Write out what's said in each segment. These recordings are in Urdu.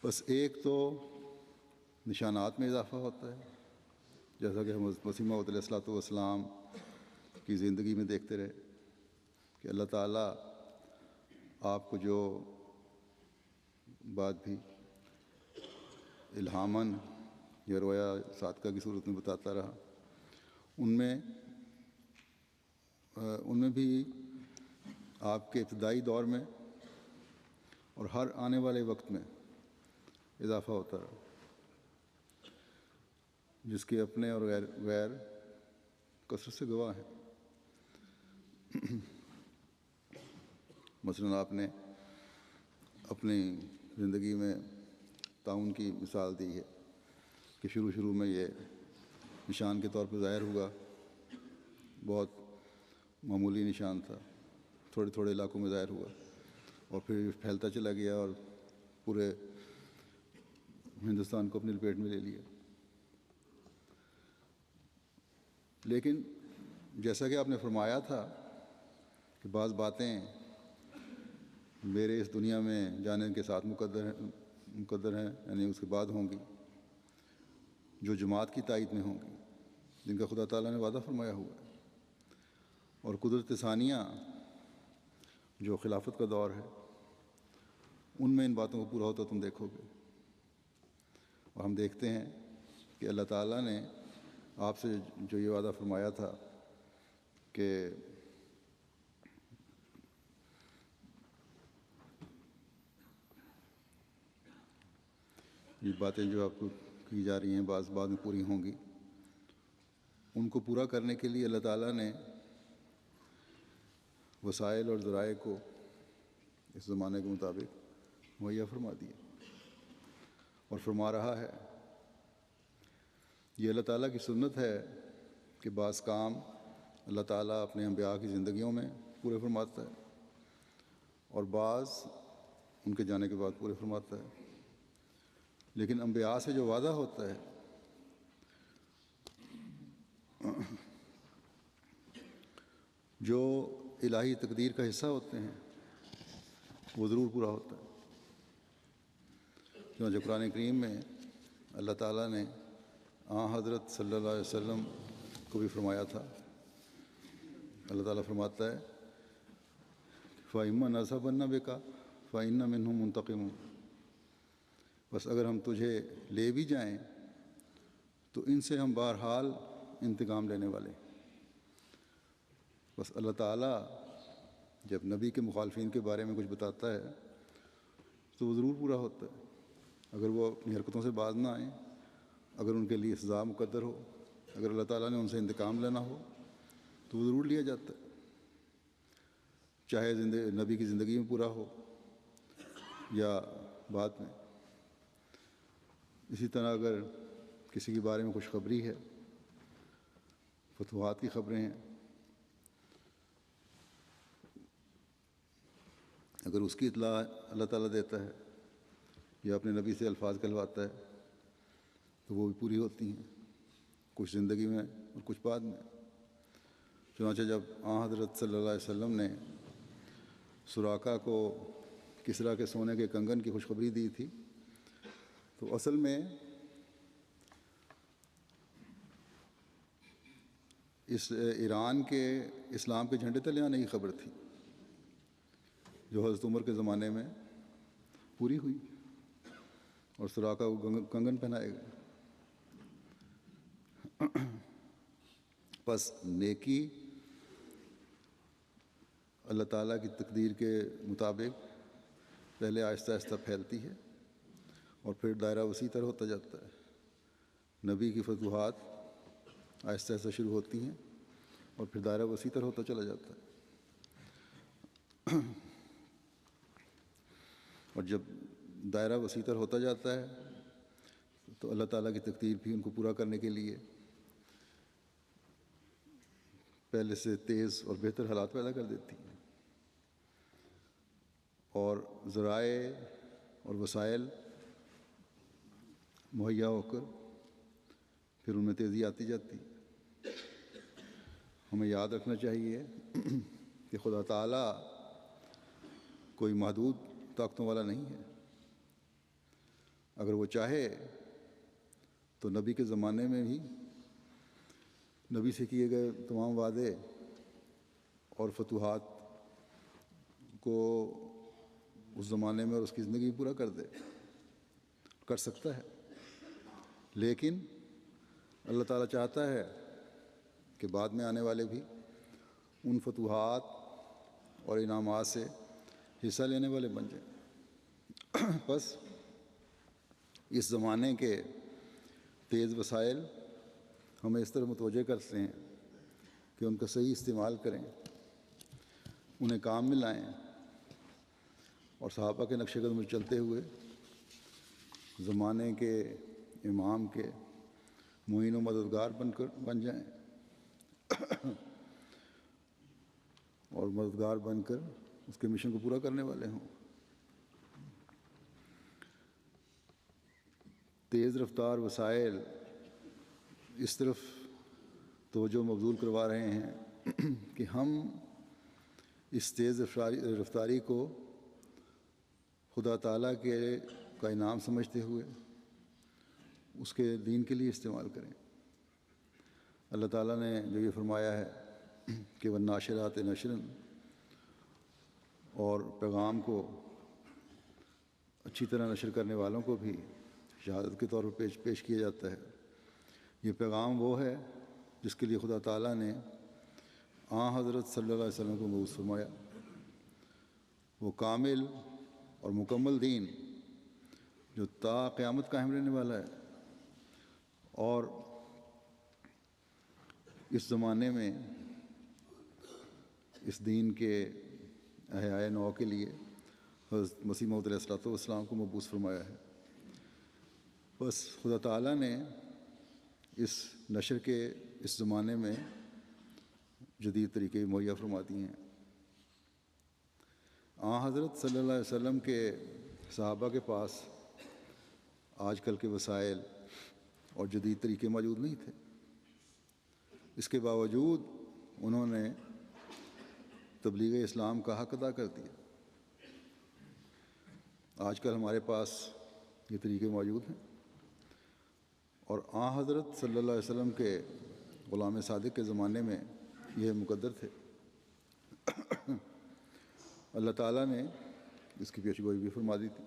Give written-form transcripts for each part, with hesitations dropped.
بس ایک تو نشانات میں اضافہ ہوتا ہے، جیسا کہ ہم مسیح موعود علیہ الصلوۃ والسلام کی زندگی میں دیکھتے رہے کہ اللہ تعالیٰ آپ کو جو بات بھی الہاماً یا رویا صادقہ کی صورت میں بتاتا رہا، ان میں بھی آپ کے ابتدائی دور میں اور ہر آنے والے وقت میں اضافہ ہوتا رہا، جس کے اپنے اور غیر کثرت سے گواہ ہیں۔ مثلاً آپ نے اپنی زندگی میں تعاون کی مثال دی ہے کہ شروع میں یہ نشان کے طور پہ ظاہر ہوا، بہت معمولی نشان تھا، تھوڑے علاقوں میں ظاہر ہوا اور پھر پھیلتا چلا گیا اور پورے ہندوستان کو اپنی لپیٹ میں لے لیا۔ لیکن جیسا کہ آپ نے فرمایا تھا کہ بعض باتیں میرے اس دنیا میں جانے کے ساتھ مقدر ہیں، یعنی اس کے بعد ہوں گی، جو جماعت کی تائید میں ہوں گی، جن کا خدا تعالیٰ نے وعدہ فرمایا ہوا ہے، اور قدرت ثانیہ جو خلافت کا دور ہے، ان میں ان باتوں کو پورا ہوتا تم دیکھو گے۔ اور ہم دیکھتے ہیں کہ اللہ تعالیٰ نے آپ سے جو یہ وعدہ فرمایا تھا کہ یہ باتیں جو آپ کو کی جا رہی ہیں بعد میں پوری ہوں گی، ان کو پورا کرنے کے لیے اللہ تعالیٰ نے وسائل اور ذرائع کو اس زمانے کے مطابق مہیا فرما دیا اور فرما رہا ہے۔ یہ اللہ تعالیٰ کی سنت ہے کہ بعض کام اللہ تعالیٰ اپنے انبیاء کی زندگیوں میں پورے فرماتا ہے اور بعض ان کے جانے کے بعد پورے فرماتا ہے، لیکن انبیاء سے جو وعدہ ہوتا ہے جو الہی تقدیر کا حصہ ہوتے ہیں وہ ضرور پورا ہوتا ہے۔ چنانچہ قرآن کریم میں اللہ تعالیٰ نے حضرت صلی اللہ علیہ وسلم کو بھی فرمایا تھا۔ اللہ تعالیٰ فرماتا ہے فَإِمَّا نَذْهَبَنَّ بِكَ فَإِنَّ مِنْهُمْ مُنْتَقِمُونَ، بس اگر ہم تجھے لے بھی جائیں تو ان سے ہم بہرحال انتقام لینے والے۔ بس اللہ تعالیٰ جب نبی کے مخالفین کے بارے میں کچھ بتاتا ہے تو وہ ضرور پورا ہوتا ہے، اگر وہ اپنی حرکتوں سے باز نہ آئیں، اگر ان کے لیے سزا مقدر ہو، اگر اللہ تعالیٰ نے ان سے انتقام لینا ہو تو وہ ضرور لیا جاتا ہے، چاہے نبی کی زندگی میں پورا ہو یا بعد میں۔ اسی طرح اگر کسی کے بارے میں خوشخبری ہے، فتوحات کی خبریں ہیں، اگر اس کی اطلاع اللہ تعالیٰ دیتا ہے یا اپنے نبی سے الفاظ کہلواتا ہے تو وہ بھی پوری ہوتی ہیں، کچھ زندگی میں اور کچھ بعد میں۔ چنانچہ جب حضرت صلی اللہ علیہ وسلم نے سراقہ کو کسریٰ کے سونے کے کنگن کی خوشخبری دی تھی تو اصل میں اس ایران کے اسلام کے جھنڈے تلے آنے کی خبر تھی، جو حضرت عمر کے زمانے میں پوری ہوئی اور سراقہ کو کنگن پہنائے گئے۔ بس نیکی اللہ تعالیٰ کی تقدیر کے مطابق پہلے آہستہ آہستہ پھیلتی ہے اور پھر دائرہ وسیع تر ہوتا جاتا ہے۔ نبی کی فتوحات آہستہ آہستہ شروع ہوتی ہیں اور پھر دائرہ وسیع تر ہوتا چلا جاتا ہے، اور جب دائرہ وسیع تر ہوتا جاتا ہے تو اللہ تعالیٰ کی تقدیر بھی ان کو پورا کرنے کے لیے پہلے سے تیز اور بہتر حالات پیدا کر دیتی ہیں، اور ذرائع اور وسائل مہیا ہو کر پھر ان میں تیزی آتی جاتی۔ ہمیں یاد رکھنا چاہیے کہ خدا تعالیٰ کوئی محدود طاقتوں والا نہیں ہے، اگر وہ چاہے تو نبی کے زمانے میں بھی نبی سے کیے گئے تمام وعدے اور فتوحات کو اس زمانے میں اور اس کی زندگی میں پورا کر سکتا ہے، لیکن اللہ تعالیٰ چاہتا ہے کہ بعد میں آنے والے بھی ان فتوحات اور انعامات سے حصہ لینے والے بن جائیں۔ بس اس زمانے کے تیز وسائل ہمیں اس طرح متوجہ کرتے ہیں کہ ان کا صحیح استعمال کریں، انہیں کام میں لائیں اور صحابہ کے نقش قدم میں چلتے ہوئے زمانے کے امام کے معین و مددگار بن جائیں اور مددگار بن کر اس کے مشن کو پورا کرنے والے ہوں۔ تیز رفتار وسائل اس طرف توجہ مبذول کروا رہے ہیں کہ ہم اس تیز رفتاری کو خدا تعالیٰ کا انعام سمجھتے ہوئے اس کے دین کے لیے استعمال کریں۔ اللہ تعالیٰ نے جو یہ فرمایا ہے کہ والناشرات نشرا، اور پیغام کو اچھی طرح نشر کرنے والوں کو بھی شہادت کے طور پر پیش کیا جاتا ہے۔ یہ پیغام وہ ہے جس کے لیے خدا تعالیٰ نے حضرت صلی اللہ علیہ وسلم کو مبعوث فرمایا۔ وہ کامل اور مکمل دین جو تا قیامت قائم رہنے والا ہے، اور اس زمانے میں اس دین کے احیاء نو کے لیے حضرت مسیح موعود علیہ الصلوۃ والسلام کو مبعوث فرمایا ہے۔ بس خدا تعالیٰ نے اس نشر کے اس زمانے میں جدید طریقے مہیا فرما دیے ہیں۔ حضرت صلی اللہ علیہ وسلم کے صحابہ کے پاس آج کل کے وسائل اور جدید طریقے موجود نہیں تھے، اس کے باوجود انہوں نے تبلیغ اسلام کا حق ادا کر دیا۔ آج کل ہمارے پاس یہ طریقے موجود ہیں، اور حضرت صلی اللہ علیہ وسلم کے غلام صادق کے زمانے میں یہ مقدر تھے۔ اللہ تعالیٰ نے اس کی پیشگوئی بھی فرما دی تھی۔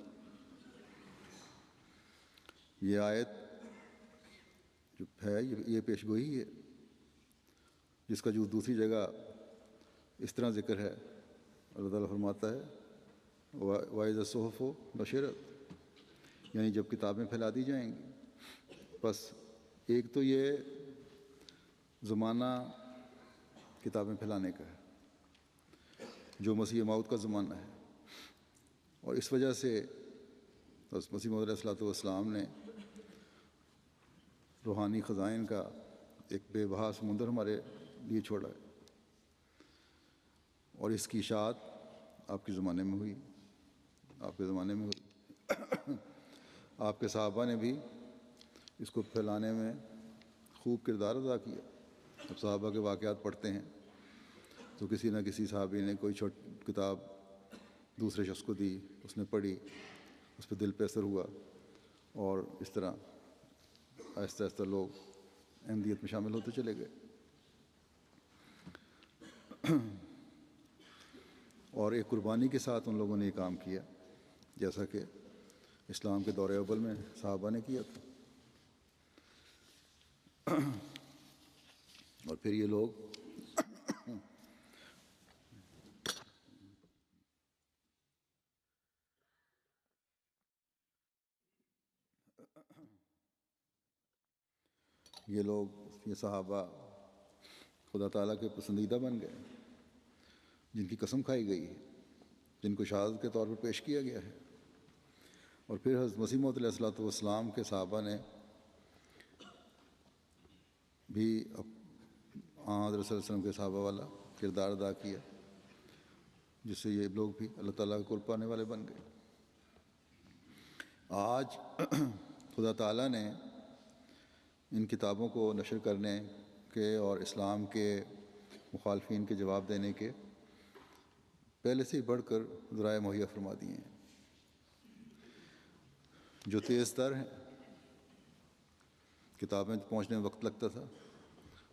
یہ آیت جو ہے یہ پیشگوئی ہے، جس کا جو دوسری جگہ اس طرح ذکر ہے۔ اللہ تعالیٰ فرماتا ہے وَإِذَا الصُّحُفُ نُشِرَتْ، یعنی جب کتابیں پھیلا دی جائیں گی۔ بس ایک تو یہ زمانہ کتابیں پھیلانے کا ہے جو مسیح موعود کا زمانہ ہے، اور اس وجہ سے مسیح موعود علیہ الصلوۃ والسلام نے روحانی خزائن کا ایک بے بہا سمندر ہمارے لیے چھوڑا ہے، اور اس کی اشاعت آپ کے زمانے میں ہوئی، آپ کے زمانے میں ہوئی۔ آپ کے صحابہ نے بھی اس کو پھیلانے میں خوب کردار ادا کیا۔ جب صحابہ کے واقعات پڑھتے ہیں تو کسی نہ کسی صحابی نے کوئی کتاب دوسرے شخص کو دی، اس نے پڑھی، اس پہ دل پہ اثر ہوا، اور اس طرح آہستہ آہستہ لوگ احمدیت میں شامل ہوتے چلے گئے۔ اور ایک قربانی کے ساتھ ان لوگوں نے یہ کام کیا، جیسا کہ اسلام کے دور اول میں صحابہ نے کیا تھا۔ اور پھر یہ لوگ یہ صحابہ خدا تعالیٰ کے پسندیدہ بن گئے، جن کی قسم کھائی گئی ہے، جن کو شہادت کے طور پر پیش کیا گیا ہے۔ اور پھر حضرت مسیح موعود علیہ الصلوۃ والسلام کے صحابہ نے بھی حضرت صلی اللہ علیہ وسلم کے صحابہ والا کردار ادا کیا، جس سے یہ لوگ بھی اللہ تعالیٰ کے قرب پانے والے بن گئے۔ آج خدا تعالیٰ نے ان کتابوں کو نشر کرنے کے اور اسلام کے مخالفین کے جواب دینے کے پہلے سے ہی بڑھ کر ذرائع مہیا فرما دیے ہیں۔ جو تیز تر ہیں. کتابیں پہنچنے میں وقت لگتا تھا،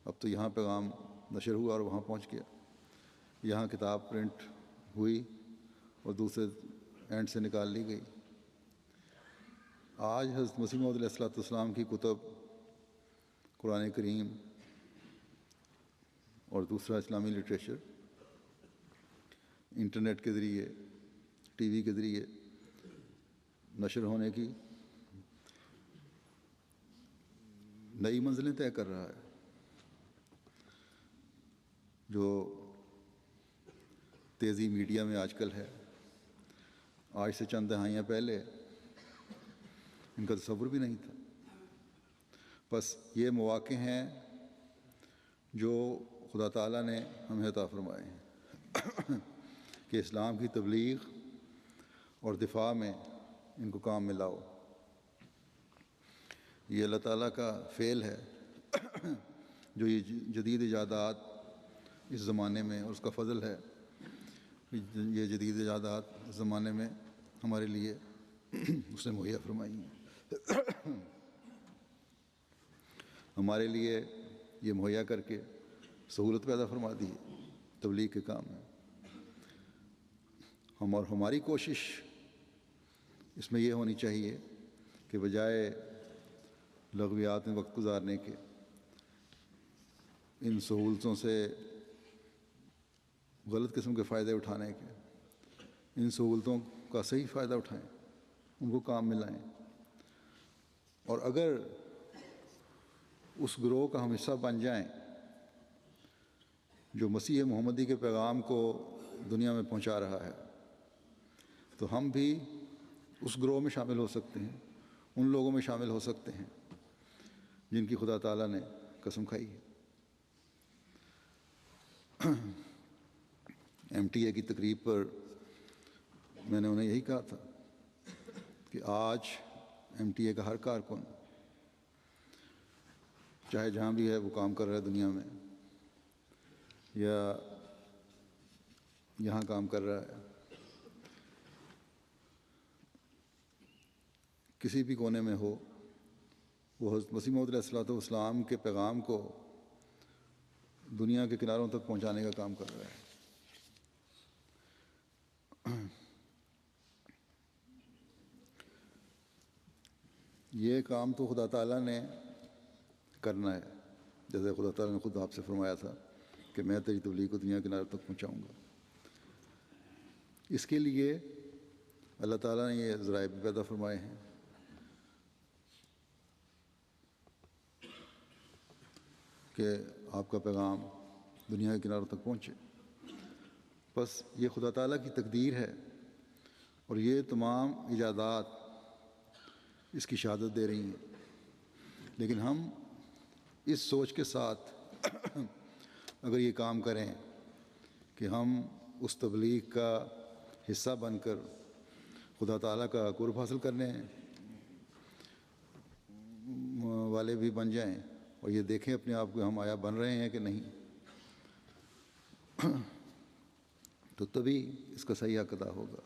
اب تو یہاں پیغام نشر ہوا اور وہاں پہنچ گیا. یہاں کتاب پرنٹ ہوئی اور دوسرے اینڈ سے نکال لی گئی. آج حضرت مسیح موعود علیہ الصلوۃ والسلام کی کتب، قرآن کریم اور دوسرا اسلامی لٹریچر انٹرنیٹ کے ذریعے، ٹی وی کے ذریعے نشر ہونے کی نئی منزلیں طے کر رہا ہے. جو تیزی میڈیا میں آج کل ہے، آج سے چند دہائیاں پہلے ان کا تصور بھی نہیں تھا. بس یہ مواقع ہیں جو خدا تعالیٰ نے ہمیں عطا فرمائے ہیں کہ اسلام کی تبلیغ اور دفاع میں ان کو کام میں لاؤ. یہ اللہ تعالیٰ کا فعل ہے جو یہ جدید ایجادات اس زمانے میں، اور اس کا فضل ہے یہ جدید ایجادات اس زمانے میں ہمارے لیے اس نے مہیا فرمائی ہیں. ہمارے لیے یہ مہیا کر کے سہولت پیدا فرما دی ہے تبلیغ کے کام میں. اور ہماری کوشش اس میں یہ ہونی چاہیے کہ بجائے لغویات میں وقت گزارنے کے، ان سہولتوں سے غلط قسم کے فائدے اٹھانے کے، ان سہولتوں کا صحیح فائدہ اٹھائیں، ان کو کام میں لائیں. اور اگر اس گروہ کا ہم حصہ بن جائیں جو مسیح محمدی کے پیغام کو دنیا میں پہنچا رہا ہے، تو ہم بھی اس گروہ میں شامل ہو سکتے ہیں، ان لوگوں میں شامل ہو سکتے ہیں جن کی خدا تعالیٰ نے قسم کھائی ہے. MTA کی تقریب پر میں نے انہیں یہی کہا تھا کہ آج MTA کا ہر کارکن، چاہے جہاں بھی ہے وہ کام کر رہا ہے دنیا میں یا یہاں کام کر رہا ہے، کسی بھی کونے میں ہو، وہ حضرت مسیح موعود علیہ الصلوۃ والسلام کے پیغام کو دنیا کے کناروں تک پہنچانے کا کام کر رہا ہے. یہ کام تو خدا تعالیٰ نے کرنا ہے، جیسے خدا تعالیٰ نے خود آپ سے فرمایا تھا کہ میں تیری تبلیغ کو دنیا کے کناروں تک پہنچاؤں گا. اس کے لیے اللہ تعالیٰ نے یہ ذرائع بھی پیدا فرمائے ہیں کہ آپ کا پیغام دنیا کے کناروں تک پہنچے. بس یہ خدا تعالیٰ کی تقدیر ہے، اور یہ تمام ایجادات اس کی شہادت دے رہی ہیں. لیکن ہم اس سوچ کے ساتھ اگر یہ کام کریں کہ ہم اس تبلیغ کا حصہ بن کر خدا تعالیٰ کا قرب حاصل کرنے والے بھی بن جائیں اور یہ دیکھیں اپنے آپ کو ہم آیا بن رہے ہیں کہ نہیں، تو تبھی اس کا صحیح حق ادا ہوگا.